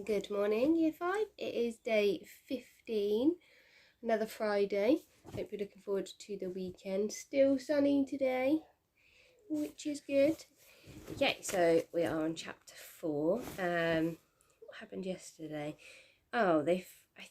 Good morning, Year 5. It is day 15, another Friday. Hope you're looking forward to the weekend. Still sunny today, which is good. Okay, so we are on chapter 4. What happened yesterday? Oh, I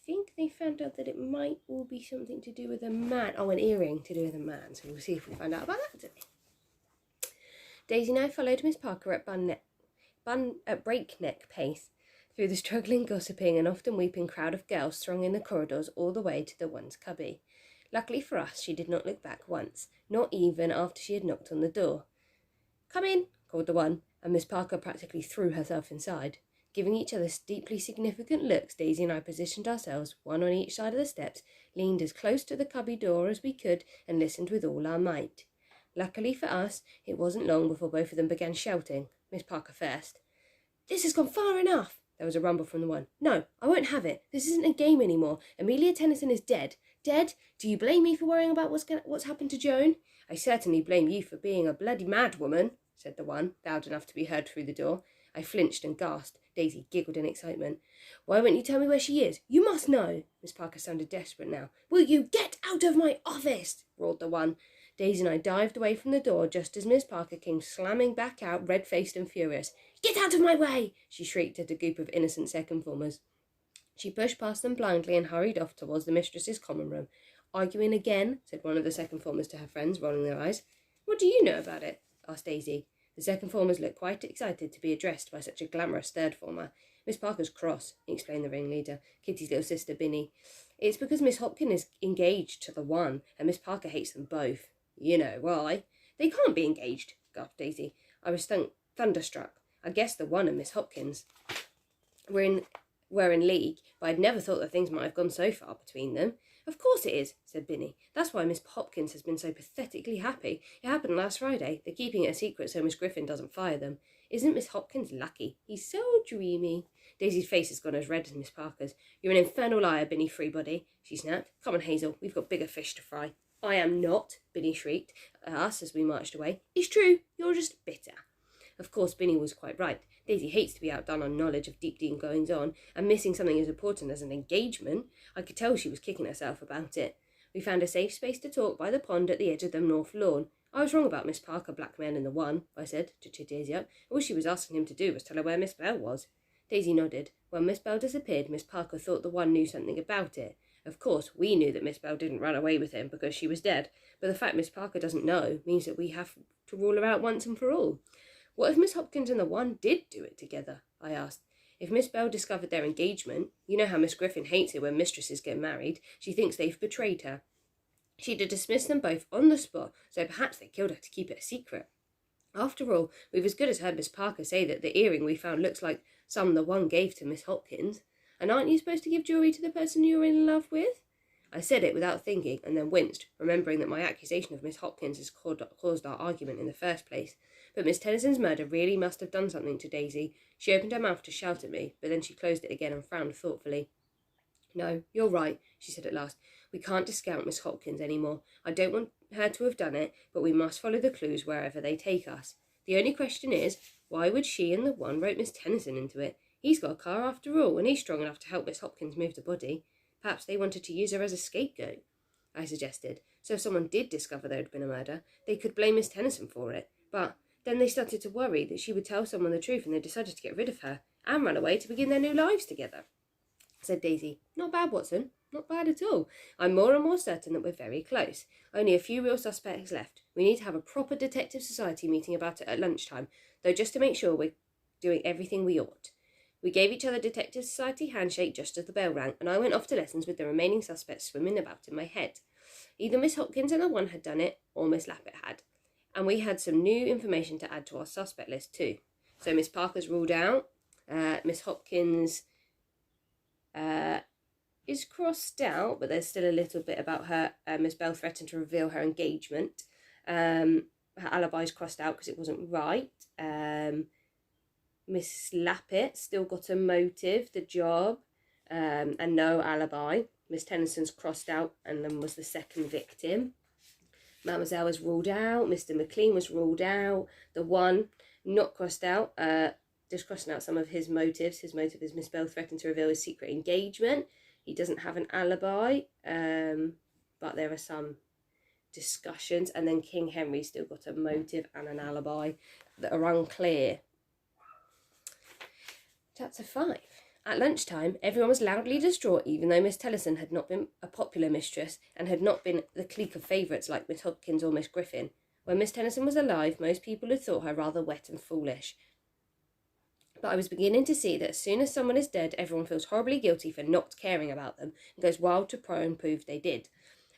think they found out that it might all be something to do with a man. Oh, an earring to do with a man. So we'll see if we find out about that today. Daisy now followed Miss Parker at breakneck pace through the struggling, gossiping and often weeping crowd of girls thronging the corridors all the way to the one's cubby. Luckily for us, she did not look back once, not even after she had knocked on the door. "Come in," called the one, and Miss Parker practically threw herself inside. Giving each other deeply significant looks, Daisy and I positioned ourselves, one on each side of the steps, leaned as close to the cubby door as we could, and listened with all our might. Luckily for us, it wasn't long before both of them began shouting, Miss Parker first. "This has gone far enough!" There was a rumble from the one. "No, I won't have it. This isn't a game anymore. Amelia Tennyson is dead. Dead? Do you blame me for worrying about what's happened to Joan?" "I certainly blame you for being a bloody mad woman," said the one, loud enough to be heard through the door. I flinched and gasped. Daisy giggled in excitement. "Why won't you tell me where she is? You must know." Miss Parker sounded desperate now. "Will you get out of my office?" roared the one. Daisy and I dived away from the door just as Miss Parker came slamming back out, red-faced and furious. "Get out of my way!" she shrieked at a group of innocent second formers. She pushed past them blindly and hurried off towards the mistress's common room. "Arguing again?" said one of the second formers to her friends, rolling their eyes. "What do you know about it?" asked Daisy. The second formers looked quite excited to be addressed by such a glamorous third former. "Miss Parker's cross," explained the ringleader, Kitty's little sister Binny. "It's because Miss Hopkins is engaged to the one, and Miss Parker hates them both." "You know why?" "They can't be engaged," gasped Daisy. I was thunderstruck. I guessed the one and Miss Hopkins were in league, but I'd never thought that things might have gone so far between them. "Of course it is," said Binny. "That's why Miss Hopkins has been so pathetically happy. It happened last Friday. They're keeping it a secret so Miss Griffin doesn't fire them. Isn't Miss Hopkins lucky? He's so dreamy." Daisy's face has gone as red as Miss Parker's. "You're an infernal liar, Binny Freebody," she snapped. "Come on, Hazel, we've got bigger fish to fry." "I am not," Binny shrieked at us as we marched away. "It's true, you're just bitter." Of course, Binny was quite right. Daisy hates to be outdone on knowledge of deep goings-on, and missing something as important as an engagement. I could tell she was kicking herself about it. We found a safe space to talk by the pond at the edge of the north lawn. "I was wrong about Miss Parker blackmailing the one," I said, to cheer Daisy up. "All she was asking him to do was tell her where Miss Bell was." Daisy nodded. When Miss Bell disappeared, Miss Parker thought the one knew something about it. Of course, we knew that Miss Bell didn't run away with him because she was dead, but the fact Miss Parker doesn't know means that we have to rule her out once and for all. "What if Miss Hopkins and the one did do it together?" I asked. "If Miss Bell discovered their engagement, you know how Miss Griffin hates it when mistresses get married. She thinks they've betrayed her. She'd have dismissed them both on the spot, so perhaps they killed her to keep it a secret. After all, we've as good as heard Miss Parker say that the earring we found looks like some the one gave to Miss Hopkins. And aren't you supposed to give jewellery to the person you're in love with?" I said it without thinking, and then winced, remembering that my accusation of Miss Hopkins has caused our argument in the first place. But Miss Tennyson's murder really must have done something to Daisy. She opened her mouth to shout at me, but then she closed it again and frowned thoughtfully. "No, you're right," she said at last. "We can't discount Miss Hopkins any more. I don't want her to have done it, but we must follow the clues wherever they take us. The only question is, why would she and the one rope Miss Tennyson into it? He's got a car after all, and he's strong enough to help Miss Hopkins move the body. Perhaps they wanted to use her as a scapegoat," I suggested. "So if someone did discover there had been a murder, they could blame Miss Tennyson for it. But then they started to worry that she would tell someone the truth, and they decided to get rid of her and run away to begin their new lives together," said Daisy. "Not bad, Watson. Not bad at all. I'm more and more certain that we're very close. Only a few real suspects left. We need to have a proper detective society meeting about it at lunchtime, though just to make sure we're doing everything we ought." We gave each other Detective Society handshake just as the bell rang, and I went off to lessons with the remaining suspects swimming about in my head. Either Miss Hopkins and the one had done it, or Miss Lappet had. And we had some new information to add to our suspect list too. So Miss Parker's ruled out. Miss Hopkins is crossed out, but there's still a little bit about her. Miss Bell threatened to reveal her engagement. Her alibi's crossed out because it wasn't right. Miss Lappet still got a motive, the job, and no alibi. Miss Tennyson's crossed out and then was the second victim. Mademoiselle was ruled out. Mr. McLean was ruled out. The one not crossed out just crossing out some of his motives. His motive is Miss Bell threatened to reveal his secret engagement. He doesn't have an alibi, but there are some discussions. And then King Henry's still got a motive and an alibi that are unclear. Chapter 5. At lunchtime, everyone was loudly distraught, even though Miss Tennyson had not been a popular mistress and had not been the clique of favourites like Miss Hopkins or Miss Griffin. When Miss Tennyson was alive, most people had thought her rather wet and foolish. But I was beginning to see that as soon as someone is dead, everyone feels horribly guilty for not caring about them and goes wild to try and prove they did.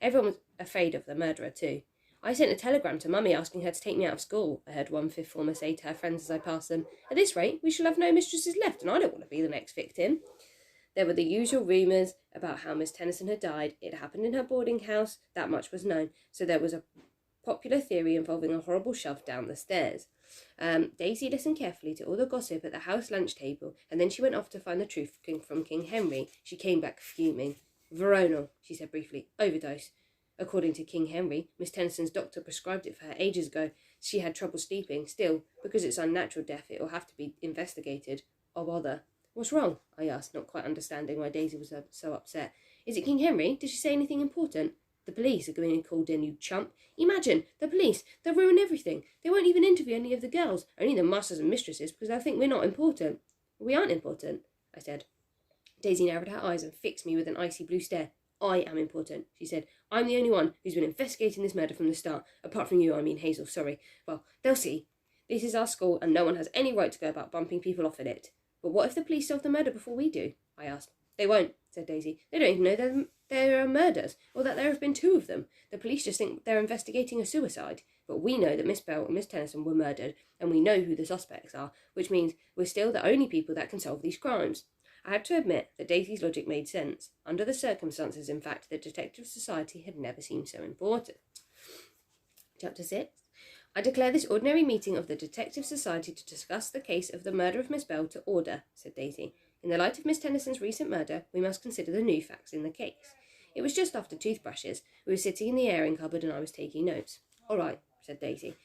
Everyone was afraid of the murderer too. I sent a telegram to Mummy asking her to take me out of school, I heard one fifth former say to her friends as I passed them. At this rate, we shall have no mistresses left, and I don't want to be the next victim. There were the usual rumours about how Miss Tennyson had died. It happened in her boarding house, that much was known, so there was a popular theory involving a horrible shove down the stairs. Daisy listened carefully to all the gossip at the house lunch table, and then she went off to find the truth from King Henry. She came back fuming. Veronal, she said briefly. Overdose. According to King Henry, Miss Tennyson's doctor prescribed it for her ages ago. She had trouble sleeping. Still, because it's unnatural death, it will have to be investigated. Oh, bother. What's wrong? I asked, not quite understanding why Daisy was so upset. Is it King Henry? Did she say anything important? The police are going to be called in, you chump. Imagine, the police. They'll ruin everything. They won't even interview any of the girls, only the masters and mistresses, because they'll think we're not important. We aren't important, I said. Daisy narrowed her eyes and fixed me with an icy blue stare. I am important, she said. I'm the only one who's been investigating this murder from the start. Apart from you, I mean Hazel, sorry. Well, they'll see. This is our school, and no one has any right to go about bumping people off in it. But what if the police solve the murder before we do? I asked. They won't, said Daisy. They don't even know there are murders, or that there have been 2 of them. The police just think they're investigating a suicide. But we know that Miss Bell and Miss Tennyson were murdered, and we know who the suspects are, which means we're still the only people that can solve these crimes. I had to admit that Daisy's logic made sense. Under the circumstances, in fact, the Detective Society had never seemed so important. Chapter 6. I declare this ordinary meeting of the Detective Society to discuss the case of the murder of Miss Bell to order, said Daisy. In the light of Miss Tennyson's recent murder, we must consider the new facts in the case. It was just after toothbrushes. We were sitting in the airing cupboard and I was taking notes. All right, said Daisy.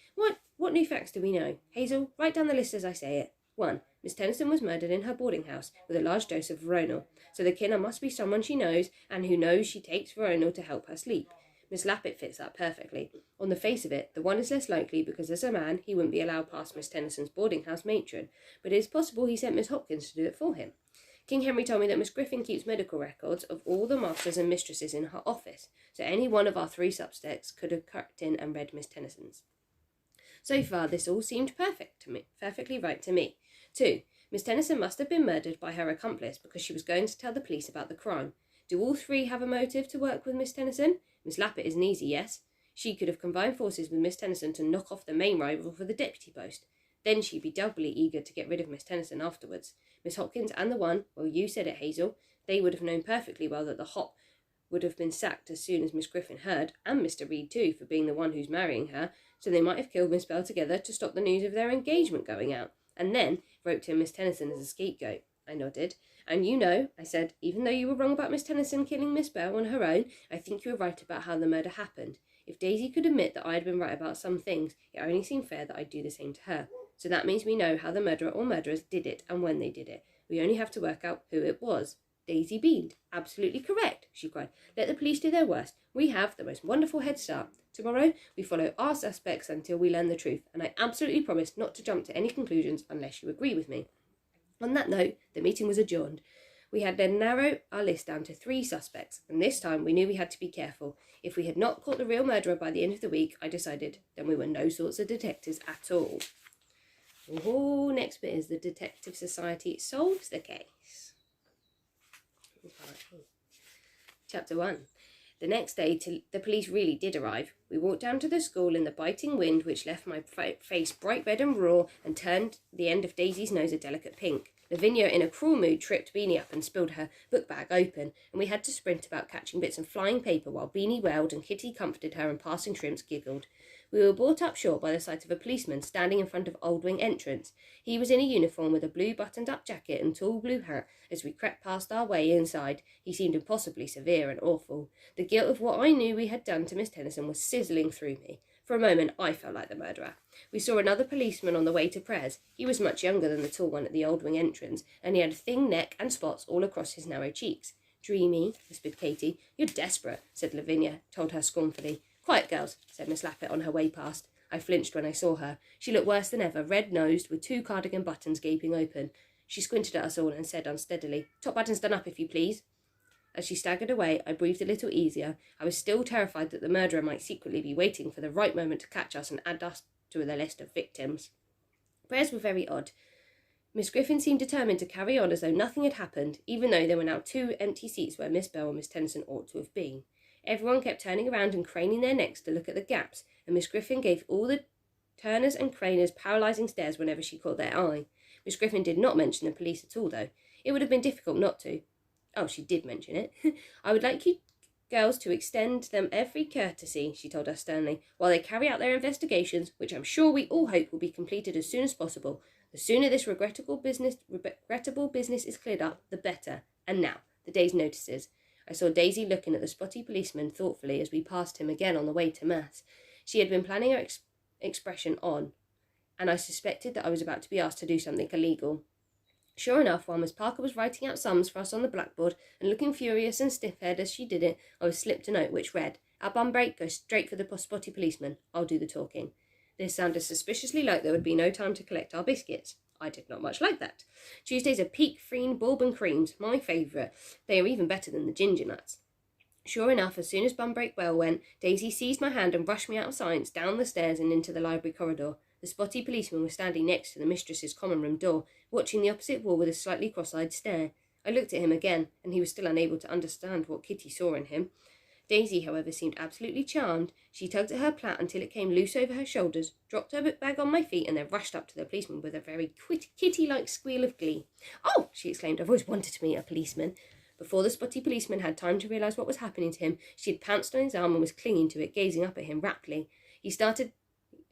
What new facts do we know? Hazel, write down the list as I say it. 1. Miss Tennyson was murdered in her boarding house with a large dose of veronal, so the killer must be someone she knows and who knows she takes veronal to help her sleep. Miss Lappet fits that perfectly. On the face of it, the one is less likely because as a man, he wouldn't be allowed past Miss Tennyson's boarding house matron, but it is possible he sent Miss Hopkins to do it for him. King Henry told me that Miss Griffin keeps medical records of all the masters and mistresses in her office, so any one of our 3 suspects could have cracked in and read Miss Tennyson's. So far, this all seemed perfectly right to me. 2. Miss Tennyson must have been murdered by her accomplice because she was going to tell the police about the crime. Do all 3 have a motive to work with Miss Tennyson? Miss Lappet is an easy yes. She could have combined forces with Miss Tennyson to knock off the main rival for the deputy post. Then she'd be doubly eager to get rid of Miss Tennyson afterwards. Miss Hopkins and the one, well, you said it, Hazel, they would have known perfectly well that the Hop would have been sacked as soon as Miss Griffin heard, and Mr. Reed too, for being the one who's marrying her, so they might have killed Miss Bell together to stop the news of their engagement going out, and then roped in Miss Tennyson as a scapegoat. I nodded. And you know, I said, even though you were wrong about Miss Tennyson killing Miss Bell on her own, I think you were right about how the murder happened. If Daisy could admit that I had been right about some things, it only seemed fair that I'd do the same to her. So that means we know how the murderer or murderers did it and when they did it. We only have to work out who it was. Daisy beamed. Absolutely correct, she cried. Let the police do their worst. We have the most wonderful head start. Tomorrow, we follow our suspects until we learn the truth, and I absolutely promise not to jump to any conclusions unless you agree with me. On that note, the meeting was adjourned. We had then narrowed our list down to 3 suspects, and this time we knew we had to be careful. If we had not caught the real murderer by the end of the week, I decided, then we were no sorts of detectives at all. Oh, next bit is the Detective Society solves the case. Chapter 1. The next day, the police really did arrive. We walked down to the school in the biting wind, which left my face bright red and raw and turned the end of Daisy's nose a delicate pink. Lavinia, in a cruel mood, tripped Beanie up and spilled her book bag open, and we had to sprint about catching bits of flying paper while Beanie wailed and Kitty comforted her and passing shrimps giggled. We were brought up short by the sight of a policeman standing in front of Old Wing entrance. He was in a uniform with a blue buttoned-up jacket and tall blue hat. As we crept past our way inside, he seemed impossibly severe and awful. The guilt of what I knew we had done to Miss Tennyson was sizzling through me. For a moment, I felt like the murderer. We saw another policeman on the way to prayers. He was much younger than the tall one at the old wing entrance, and he had a thin neck and spots all across his narrow cheeks. Dreamy, whispered Katie. You're desperate, said Lavinia, told her scornfully. Quiet, girls, said Miss Lappet on her way past. I flinched when I saw her. She looked worse than ever, red-nosed, with 2 cardigan buttons gaping open. She squinted at us all and said unsteadily, Top button's done up, if you please. As she staggered away, I breathed a little easier. I was still terrified that the murderer might secretly be waiting for the right moment to catch us and add us to the list of victims. Prayers were very odd. Miss Griffin seemed determined to carry on as though nothing had happened, even though there were now 2 empty seats where Miss Bell and Miss Tennyson ought to have been. Everyone kept turning around and craning their necks to look at the gaps, and Miss Griffin gave all the turners and craners paralysing stares whenever she caught their eye. Miss Griffin did not mention the police at all, though. It would have been difficult not to. Oh, she did mention it. I would like you girls to extend them every courtesy, she told us sternly, while they carry out their investigations, which I'm sure we all hope will be completed as soon as possible. The sooner this regrettable business is cleared up, the better. And now, the day's notices. I saw Daisy looking at the spotty policeman thoughtfully as we passed him again on the way to Mass. She had been planning her expression on, and I suspected that I was about to be asked to do something illegal. Sure enough, while Miss Parker was writing out sums for us on the blackboard and looking furious and stiff-haired as she did it, I was slipped a note which read, Our bum break, go straight for the spotty policeman. I'll do the talking. This sounded suspiciously like there would be no time to collect our biscuits. I did not much like that. Tuesdays are peak freen bourbon creams, my favourite. They are even better than the ginger nuts. Sure enough, as soon as bum break bell went, Daisy seized my hand and rushed me out of science, down the stairs and into the library corridor. The spotty policeman was standing next to the mistress's common room door, watching the opposite wall with a slightly cross-eyed stare. I looked at him again, and he was still unable to understand what Kitty saw in him. Daisy, however, seemed absolutely charmed. She tugged at her plait until it came loose over her shoulders, dropped her book bag on my feet, and then rushed up to the policeman with a very kitty-like squeal of glee. Oh, she exclaimed, I've always wanted to meet a policeman. Before the spotty policeman had time to realise what was happening to him, she had pounced on his arm and was clinging to it, gazing up at him raptly. He started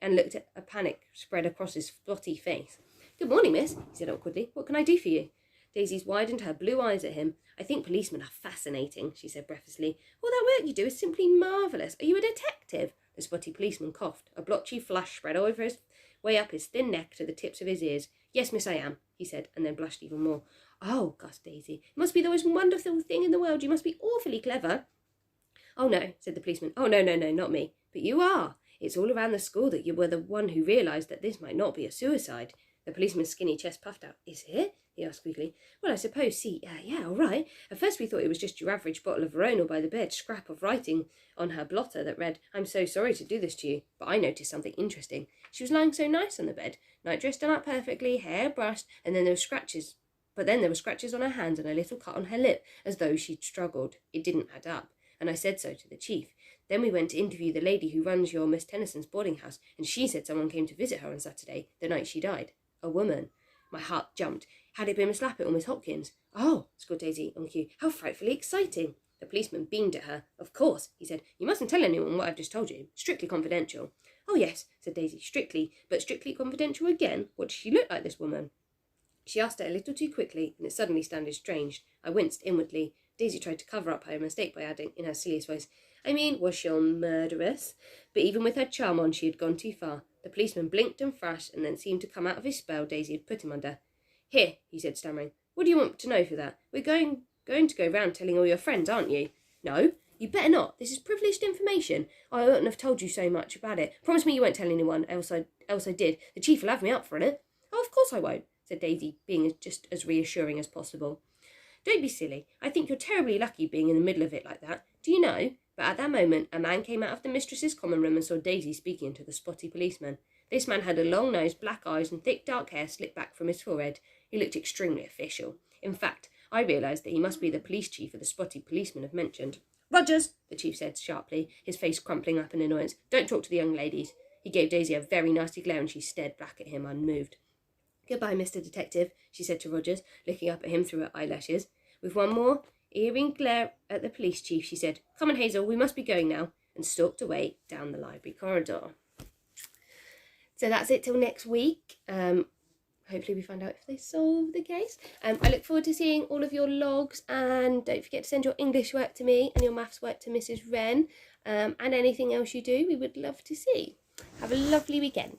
and looked at a panic spread across his spotty face. Good morning, miss, he said awkwardly. What can I do for you? Daisy widened her blue eyes at him. I think policemen are fascinating, she said breathlessly. All that work you do is simply marvellous. Are you a detective? The spotty policeman coughed. A blotchy flush spread over his way up his thin neck to the tips of his ears. Yes, miss, I am, he said, and then blushed even more. Oh, gasped Daisy. It must be the most wonderful thing in the world. You must be awfully clever. Oh, no, said the policeman. Oh, no, not me. But you are. It's all around the school that you were the one who realised that this might not be a suicide. The policeman's skinny chest puffed out. Is it? He asked quickly. Well, I suppose, yeah, all right. At first we thought it was just your average bottle of Veronal by the bed, scrap of writing on her blotter that read, I'm so sorry to do this to you. But I noticed something interesting. She was lying so nice on the bed, nightdress done up perfectly, hair brushed, and then there were scratches. But then there were scratches on her hands and a little cut on her lip, as though she'd struggled. It didn't add up, and I said so to the chief. Then we went to interview the lady who runs your Miss Tennyson's boarding house, and she said someone came to visit her on Saturday, the night she died. A woman. My heart jumped. Had it been Miss Lappet or Miss Hopkins? Oh, scored Daisy on cue. How frightfully exciting. The policeman beamed at her. Of course, he said. You mustn't tell anyone what I've just told you. Strictly confidential. Oh, yes, said Daisy. Strictly, but strictly confidential again. What does she look like, this woman? She asked it a little too quickly, and it suddenly sounded strange. I winced inwardly. Daisy tried to cover up her mistake by adding, in her silliest voice, I mean, was she murderous? But even with her charm on, she had gone too far. The policeman blinked and flashed, and then seemed to come out of his spell Daisy had put him under. Here, he said, stammering. What do you want to know for that? We're going to go round telling all your friends, aren't you? No, you better not. This is privileged information. I oughtn't have told you so much about it. Promise me you won't tell anyone, else I did. The chief will have me up for it. Oh, of course I won't, said Daisy, being just as reassuring as possible. Don't be silly. I think you're terribly lucky being in the middle of it like that. Do you know? But at that moment, a man came out of the mistress's common room and saw Daisy speaking to the spotty policeman. This man had a long nose, black eyes, and thick dark hair slicked back from his forehead. He looked extremely official. In fact, I realised that he must be the police chief of the spotty policeman I've mentioned. Rogers, the chief said sharply, his face crumpling up in annoyance. Don't talk to the young ladies. He gave Daisy a very nasty glare and she stared back at him unmoved. Goodbye, Mr. Detective, she said to Rogers, looking up at him through her eyelashes. With one more earring glare at the police chief, she said, Come on, Hazel, we must be going now, and stalked away down the library corridor. So that's it till next week. Hopefully we find out if they solve the case. I look forward to seeing all of your logs, and don't forget to send your English work to me and your maths work to Mrs. Wren, and anything else you do, we would love to see. Have a lovely weekend.